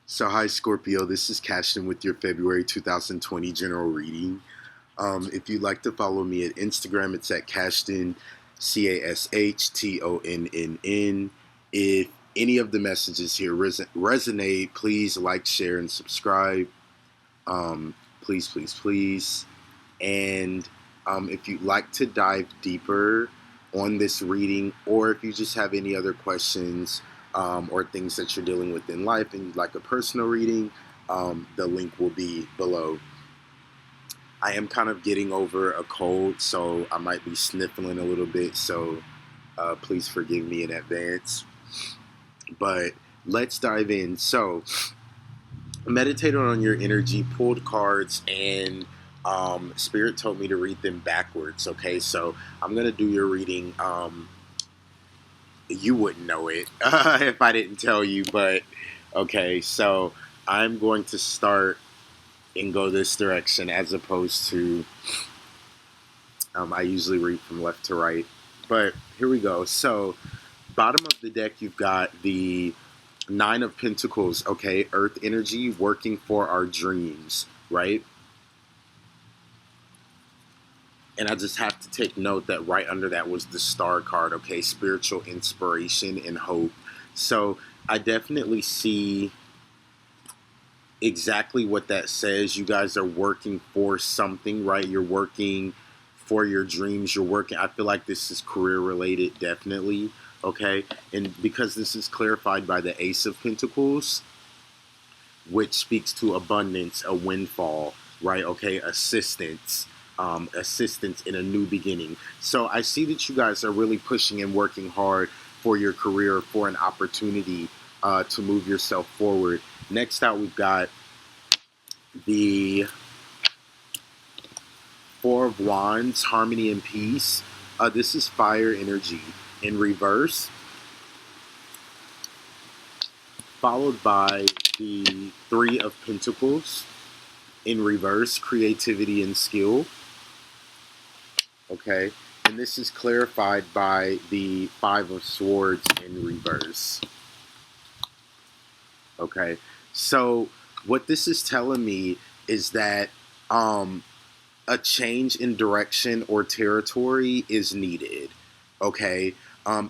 So, hi Scorpio, this is Cashton with your February 2020 general reading. If you'd like to follow me at Instagram, it's at Cashton, CASHTONNN. If any of the messages here resonate, please like, share, and subscribe. Please, please, please. And if you'd like to dive deeper on this reading, or if you just have any other questions or things that you're dealing with in life and you'd like a personal reading, the link will be below. I am kind of getting over a cold, so I might be sniffling a little bit, so please forgive me in advance. But let's dive in. So, meditated on your energy, pulled cards, and Spirit told me to read them backwards. Okay, so I'm gonna do your reading. You wouldn't know it if I didn't tell you, but okay, so I'm going to start and go this direction as opposed to I usually read from left to right. But here we go. So, bottom of the deck, you've got the Nine of Pentacles, okay? Earth energy working for our dreams, right? And I just have to take note that right under that was the Star card, okay? Spiritual inspiration and hope. So I definitely see exactly what that says. You guys are working for something, right? You're working for your dreams. You're working. I feel like this is career related, definitely, okay? And because this is clarified by the Ace of Pentacles, which speaks to abundance, a windfall, right? Okay, assistance. Assistance in a new beginning. So I see that you guys are really pushing and working hard for your career, for an opportunity to move yourself forward. Next out, we've got the Four of Wands, harmony and peace. This is fire energy in reverse, followed by the Three of Pentacles in reverse, creativity and skill. Okay, and this is clarified by the Five of Swords in reverse. Okay, so what this is telling me is that a change in direction or territory is needed. Okay,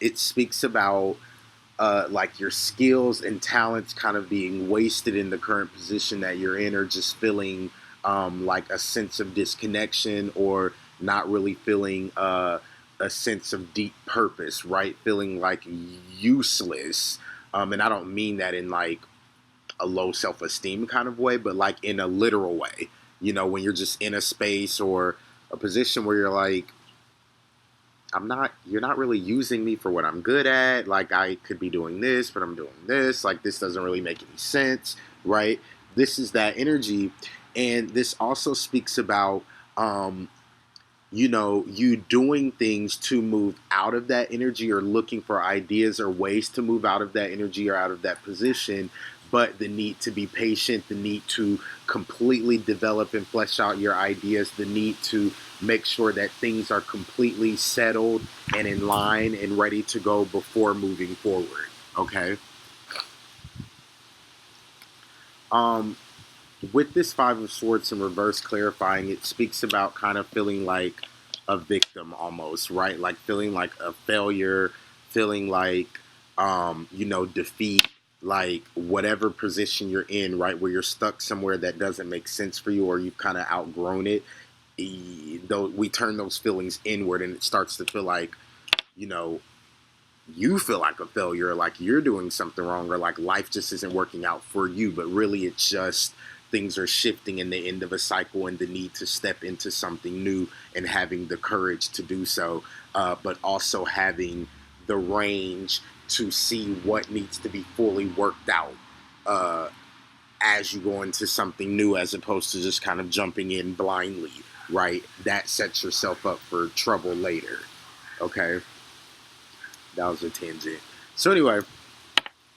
it speaks about like your skills and talents kind of being wasted in the current position that you're in, or just feeling like a sense of disconnection, or not really feeling a sense of deep purpose, right? Feeling like useless. And I don't mean that in like a low self-esteem kind of way, but like in a literal way. You know, when you're just in a space or a position where you're like, you're not really using me for what I'm good at. Like, I could be doing this, but I'm doing this. Like, this doesn't really make any sense, right? This is that energy. And this also speaks about, you know, you doing things to move out of that energy, or looking for ideas or ways to move out of that energy or out of that position. But the need to be patient, the need to completely develop and flesh out your ideas, the need to make sure that things are completely settled and in line and ready to go before moving forward. Okay. Um, with this Five of Swords in reverse clarifying, it speaks about kind of feeling like a victim almost, right? Like feeling like a failure, feeling like, you know, defeat, like whatever position you're in, right? Where you're stuck somewhere that doesn't make sense for you, or you've kind of outgrown it. Though we turn those feelings inward, and it starts to feel like, you know, you feel like a failure, like you're doing something wrong, or like life just isn't working out for you. But really, it's just things are shifting in the end of a cycle, and the need to step into something new, and having the courage to do so, but also having the range to see what needs to be fully worked out as you go into something new, as opposed to just kind of jumping in blindly, right? That sets yourself up for trouble later. Okay, that was a tangent. So anyway,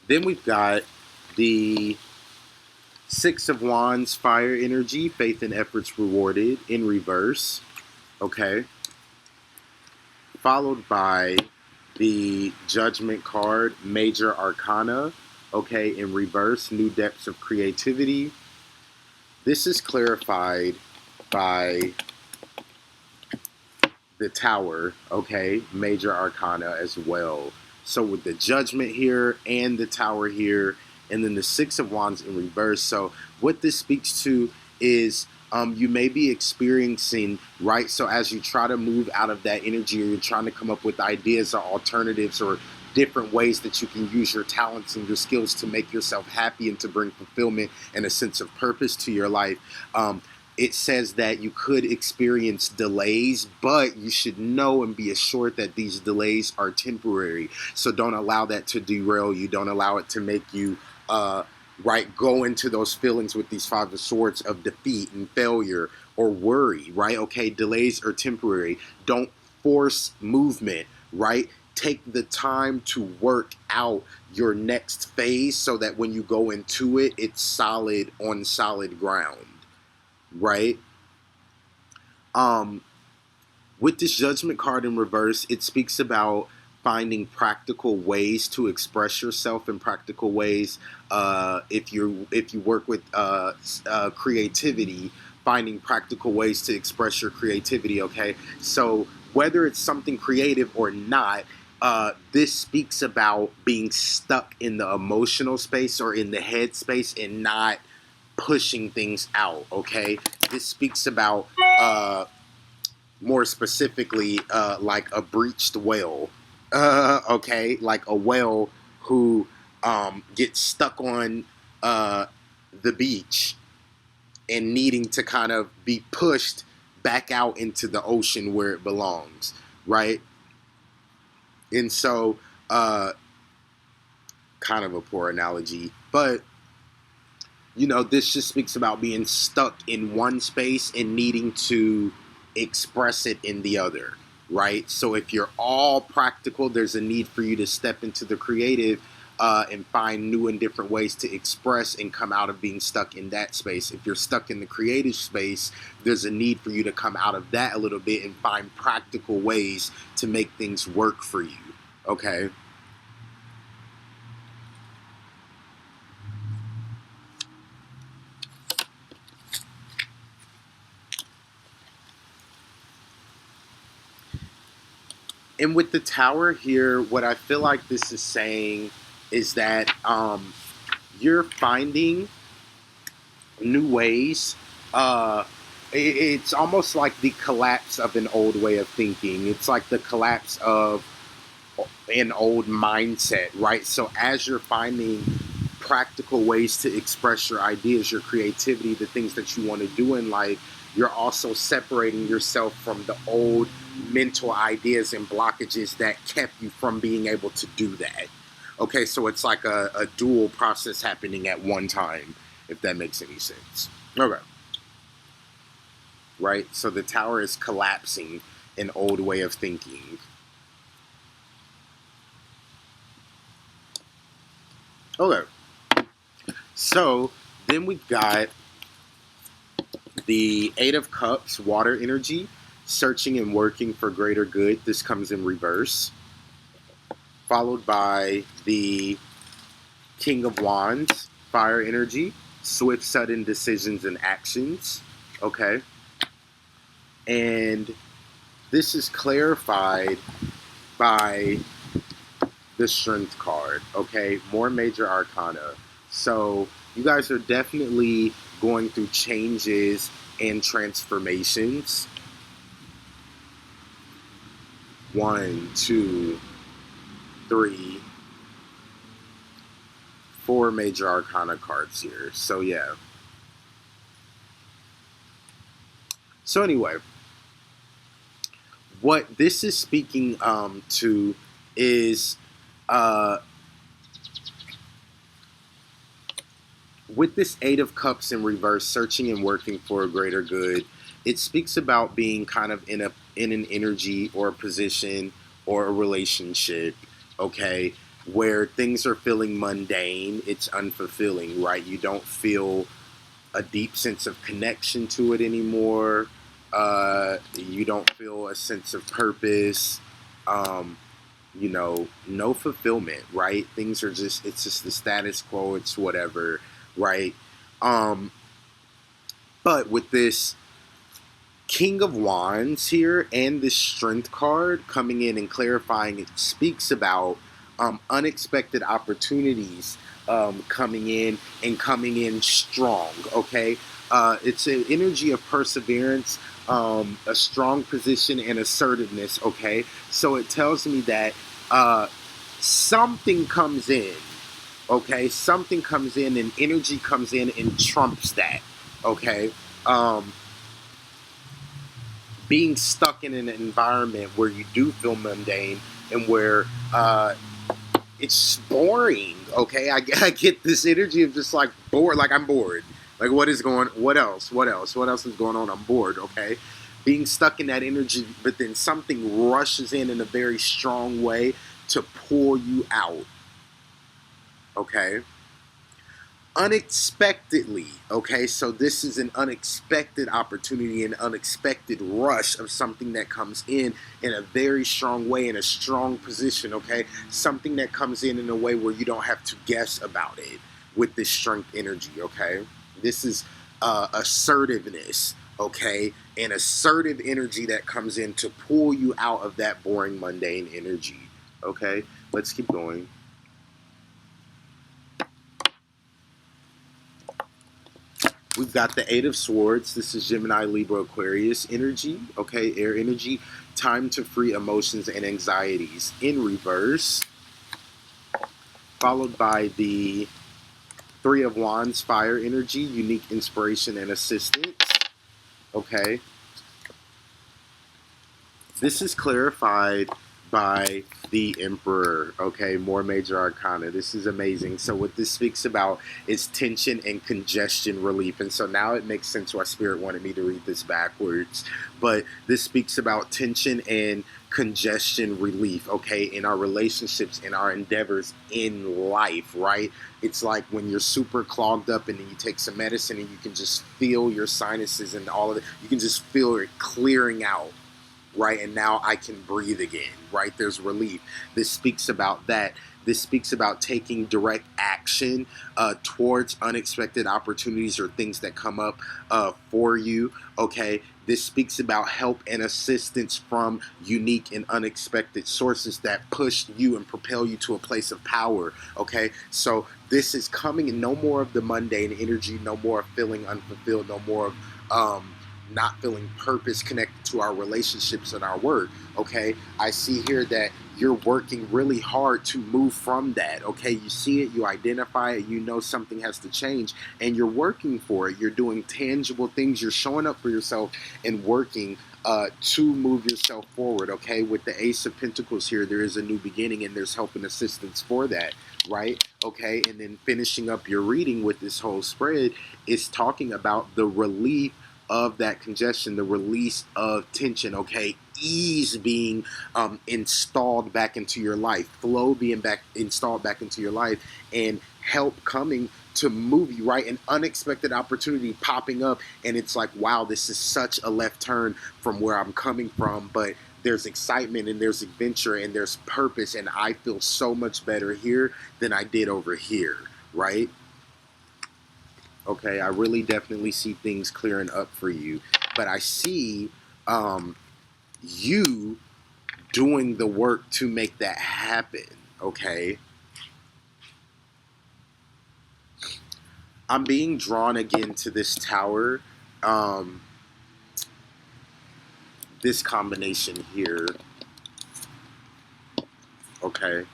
then we've got the Six of Wands, fire energy, faith and efforts rewarded in reverse. Okay, followed by the Judgment card, major arcana. Okay, in reverse, new depths of creativity. This is clarified by the Tower, okay, major arcana as well. So with the Judgment here and the Tower here, and then the Six of Wands in reverse. So what this speaks to is you may be experiencing, right? So as you try to move out of that energy, or you're trying to come up with ideas or alternatives or different ways that you can use your talents and your skills to make yourself happy and to bring fulfillment and a sense of purpose to your life. It says that you could experience delays, but you should know and be assured that these delays are temporary. So don't allow that to derail you. Don't allow it to make you go into those feelings with these Five of Swords of defeat and failure or worry, right? Okay, delays are temporary. Don't force movement, right? Take the time to work out your next phase so that when you go into it, it's solid on solid ground, right? With this Judgment card in reverse, it speaks about finding practical ways to express yourself in practical ways. If you work with creativity, finding practical ways to express your creativity. Okay, so whether it's something creative or not, this speaks about being stuck in the emotional space or in the head space and not pushing things out. Okay, this speaks about more specifically like a breached whale. Okay, like a whale who gets stuck on the beach and needing to kind of be pushed back out into the ocean where it belongs, right? And so kind of a poor analogy, but this just speaks about being stuck in one space and needing to express it in the other, right? So if you're all practical, there's a need for you to step into the creative and find new and different ways to express and come out of being stuck in that space. If you're stuck in the creative space, there's a need for you to come out of that a little bit and find practical ways to make things work for you, okay? And with the Tower here, what I feel like this is saying is that you're finding new ways. It's almost like the collapse of an old way of thinking. It's like the collapse of an old mindset, right? So as you're finding practical ways to express your ideas, your creativity, the things that you want to do in life, you're also separating yourself from the old mental ideas and blockages that kept you from being able to do that. Okay, so it's like a dual process happening at one time, if that makes any sense. Okay. Right? So the Tower is collapsing an old way of thinking. Okay. So then we've got the Eight of Cups, water energy, searching and working for greater good. This comes in reverse. Followed by the King of Wands, fire energy, swift, sudden decisions and actions. Okay. And this is clarified by the Strength card. Okay. More major arcana. So you guys are definitely going through changes and transformations. 1, 2, 3, 4 major arcana cards here. So yeah. So anyway, what this is speaking to is with this Eight of Cups in reverse, searching and working for a greater good, it speaks about being kind of in an energy or a position or a relationship, okay, where things are feeling mundane, it's unfulfilling, right? You don't feel a deep sense of connection to it anymore. You don't feel a sense of purpose. no fulfillment, right? Things are just, it's just the status quo, it's whatever, right? Um, but with this King of Wands here and this Strength card coming in and clarifying, it speaks about unexpected opportunities coming in and coming in strong, okay? It's an energy of perseverance, a strong position, and assertiveness, okay? So it tells me that uh, something comes in, okay? Something comes in and energy comes in and trumps that, okay? Um, Being stuck in an environment where you do feel mundane and where it's boring, okay? I get this energy of just like bored, like I'm bored. Like what else? What else is going on? I'm bored, okay? Being stuck in that energy, but then something rushes in a very strong way to pull you out, okay? Unexpectedly, okay? So this is an unexpected opportunity, an unexpected rush of something that comes in a very strong way, in a strong position, okay? Something that comes in a way where you don't have to guess about it with this strength energy, okay? This is assertiveness, okay? An assertive energy that comes in to pull you out of that boring, mundane energy, okay? Let's keep going. We've got the Eight of Swords. This is Gemini, Libra, Aquarius energy. Okay, air energy. Time to free emotions and anxieties in reverse. Followed by the Three of Wands, fire energy. Unique inspiration and assistance. Okay. This is clarified by the Emperor, okay, more major arcana. This is amazing. So what this speaks about is tension and congestion relief. And so now it makes sense why Spirit wanted me to read this backwards. But this speaks about tension and congestion relief, okay, in our relationships, in our endeavors in life, right? It's like when you're super clogged up and then you take some medicine and you can just feel your sinuses and all of it. You can just feel it clearing out, right? And now I can breathe again, right? There's relief. This speaks about that. This speaks about taking direct action towards unexpected opportunities or things that come up for you, okay? This speaks about help and assistance from unique and unexpected sources that push you and propel you to a place of power, okay? So this is coming in, no more of the mundane energy, no more of feeling unfulfilled, no more of not feeling purpose connected to our relationships and our work, okay? I see here that you're working really hard to move from that, okay? You see it, you identify it, you know something has to change, and you're working for it. You're doing tangible things. You're showing up for yourself and working to move yourself forward, okay? With the Ace of Pentacles here, there is a new beginning and there's help and assistance for that, right? Okay, and then finishing up your reading with this whole spread is talking about the relief of that congestion, the release of tension, okay? Ease being installed back into your life, flow being back installed back into your life, and help coming to move you, right? An unexpected opportunity popping up, and it's like, wow, this is such a left turn from where I'm coming from, but there's excitement and there's adventure and there's purpose, and I feel so much better here than I did over here, right? Okay, I really definitely see things clearing up for you, but I see you doing the work to make that happen, okay? I'm being drawn again to this tower, um, this combination here, okay?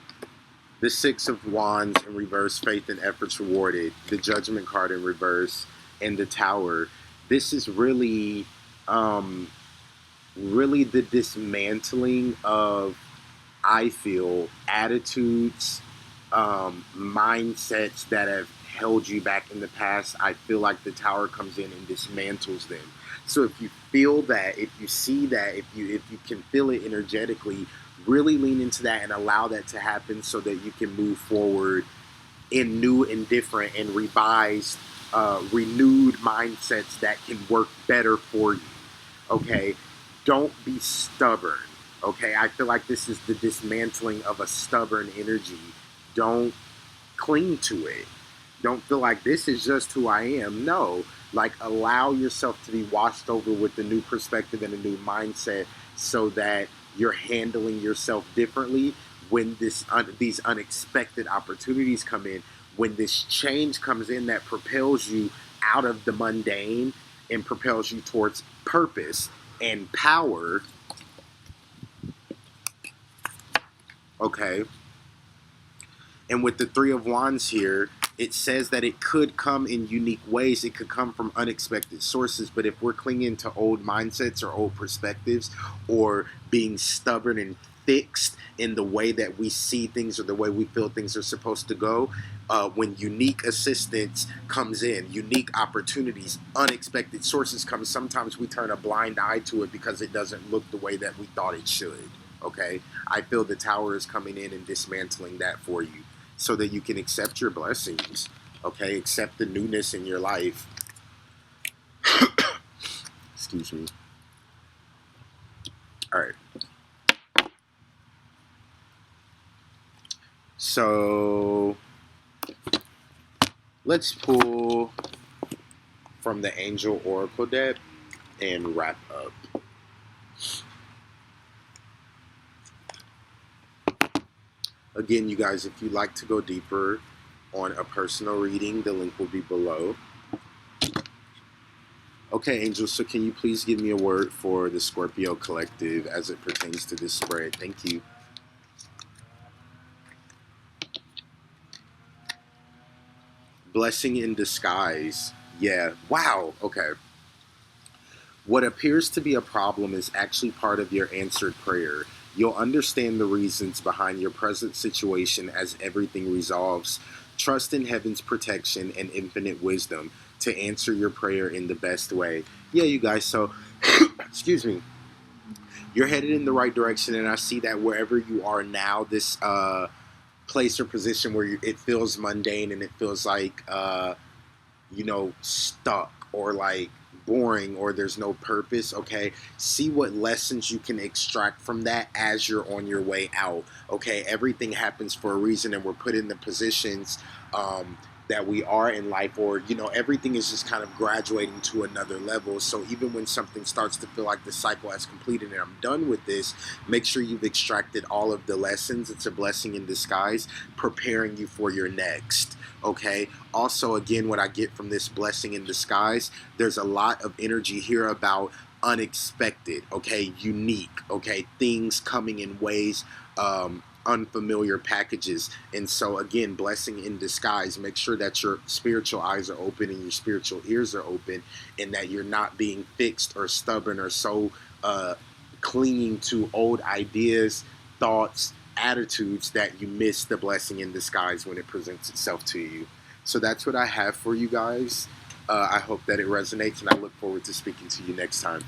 The Six of Wands in reverse, faith and efforts rewarded, the Judgment card in reverse, and the Tower. This is really, really the dismantling of, I feel, attitudes, mindsets that have held you back in the past. I feel like the Tower comes in and dismantles them. So if you feel that, if you see that, if you can feel it energetically, really lean into that and allow that to happen so that you can move forward in new and different and revised, renewed mindsets that can work better for you. Okay? Don't be stubborn. Okay, I feel like this is the dismantling of a stubborn energy. Don't cling to it. Don't feel like this is just who I am. No, like allow yourself to be washed over with a new perspective and a new mindset so that you're handling yourself differently when these unexpected opportunities come in, when this change comes in that propels you out of the mundane and propels you towards purpose and power. Okay. And with the Three of Wands here, it says that it could come in unique ways. It could come from unexpected sources. But if we're clinging to old mindsets or old perspectives, or being stubborn and fixed in the way that we see things or the way we feel things are supposed to go, when unique assistance comes in, unique opportunities, unexpected sources come, sometimes we turn a blind eye to it because it doesn't look the way that we thought it should. Okay, I feel the Tower is coming in and dismantling that for you so that you can accept your blessings. Okay, accept the newness in your life. Excuse me. All right. So let's pull from the Angel Oracle deck and wrap up. Again, you guys, if you'd like to go deeper on a personal reading, the link will be below. Okay, Angel, so can you please give me a word for the Scorpio collective as it pertains to this spread? Thank you. Blessing in disguise. Yeah. Wow. Okay. What appears to be a problem is actually part of your answered prayer. You'll understand the reasons behind your present situation as everything resolves. Trust in heaven's protection and infinite wisdom to answer your prayer in the best way. Yeah, you guys, so, excuse me, you're headed in the right direction, and I see that wherever you are now, this place or position where it feels mundane and it feels like stuck or like boring or there's no purpose. Okay, see what lessons you can extract from that as you're on your way out. Okay, everything happens for a reason, and we're put in the positions that we are in life, or everything is just kind of graduating to another level. So even when something starts to feel like the cycle has completed and I'm done with this, make sure you've extracted all of the lessons. It's a blessing in disguise, preparing you for your next. Okay, also, again, what I get from this blessing in disguise, there's a lot of energy here about unexpected, okay, unique, okay, things coming in ways, unfamiliar packages. And so, again, blessing in disguise. Make sure that your spiritual eyes are open and your spiritual ears are open, and that you're not being fixed or stubborn or so clinging to old ideas, thoughts, attitudes that you miss the blessing in disguise when it presents itself to you. So that's what I have for you guys. I hope that it resonates, and I look forward to speaking to you next time.